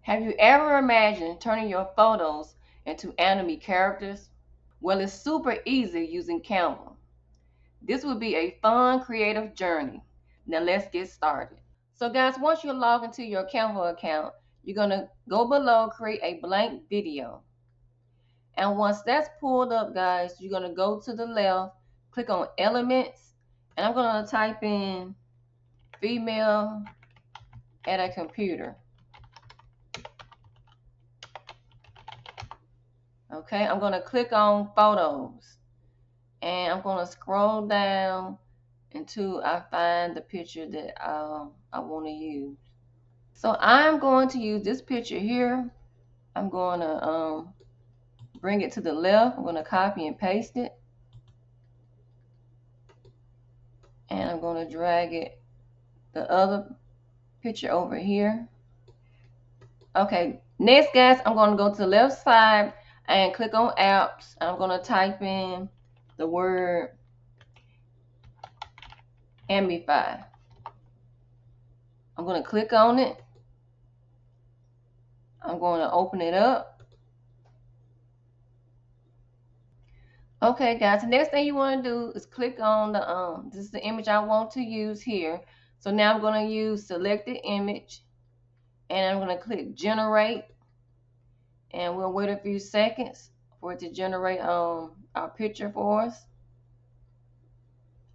Have you ever imagined turning your photos into anime characters? Well, it's super easy using Canva. This would be a fun, creative journey. Now let's get started. So guys, once you log into your Canva account, you're gonna go below, create a blank video. And once that's pulled up, guys, you're gonna go to the left, click on elements, and I'm gonna type in female at a computer. Okay, I'm gonna click on photos, and I'm gonna scroll down until I find the picture that I want to use. So I'm going to use this picture here. I'm going to bring it to the left. I'm going to copy and paste it, and I'm going to drag it the other picture over here. Okay, next guys, I'm going to go to the left side and click on apps. I'm going to type in the word Amplify. I'm going to click on it. I'm going to open it up. Okay guys, the next thing you want to do is click on the this is the image I want to use here. So now I'm going to use selected image, and I'm going to click generate, and we'll wait a few seconds for it to generate our picture for us.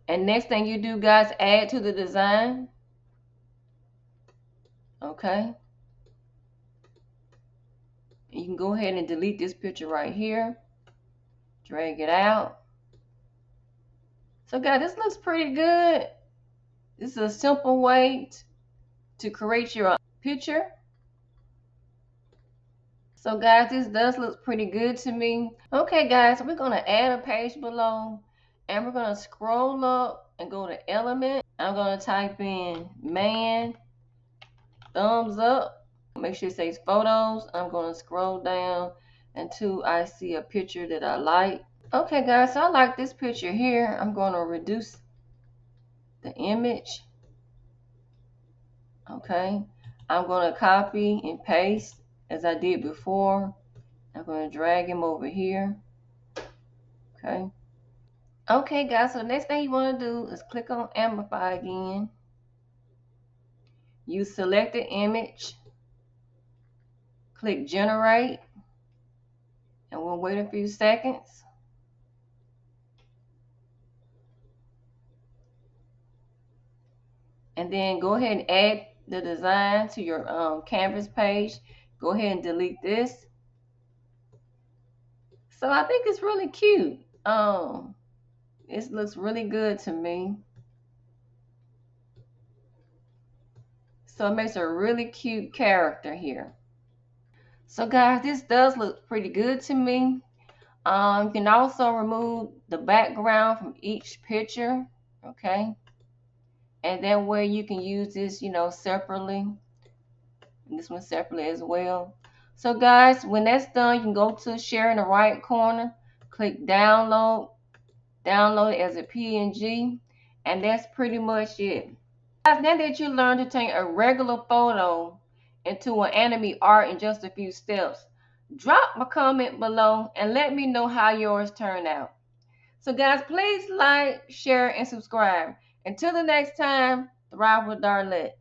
And next thing you do guys, add to the design. Okay, you can go ahead and delete this picture right here, drag it out. So guys, this looks pretty good. This is a simple way to create your picture. So guys, this does look pretty good to me. Okay guys, we're going to add a page below, and we're going to scroll up and go to element. I'm going to type in man thumbs up. Make sure it says photos. I'm going to scroll down until I see a picture that I like. Okay guys, so I like this picture here. I'm going to reduce the image. Okay, I'm going to copy and paste as I did before. I'm going to drag him over here. Okay. Okay guys, so the next thing you want to do is click on amplify again. You select the image, click generate, and we'll wait a few seconds. And then go ahead and add the design to your canvas page. Go ahead and delete this. So I think it's really cute. It looks really good to me. So it makes a really cute character here. So guys, this does look pretty good to me. You can also remove the background from each picture, okay? And that way you can use this, separately. And this one separately as well. So guys, when that's done, you can go to share in the right corner, click download it as a PNG, and that's pretty much it. Guys, now that you learned to take a regular photo into an anime art in just a few steps, drop a comment below and let me know how yours turned out. So guys, please like, share, and subscribe. Until the next time, thrive with Darlett.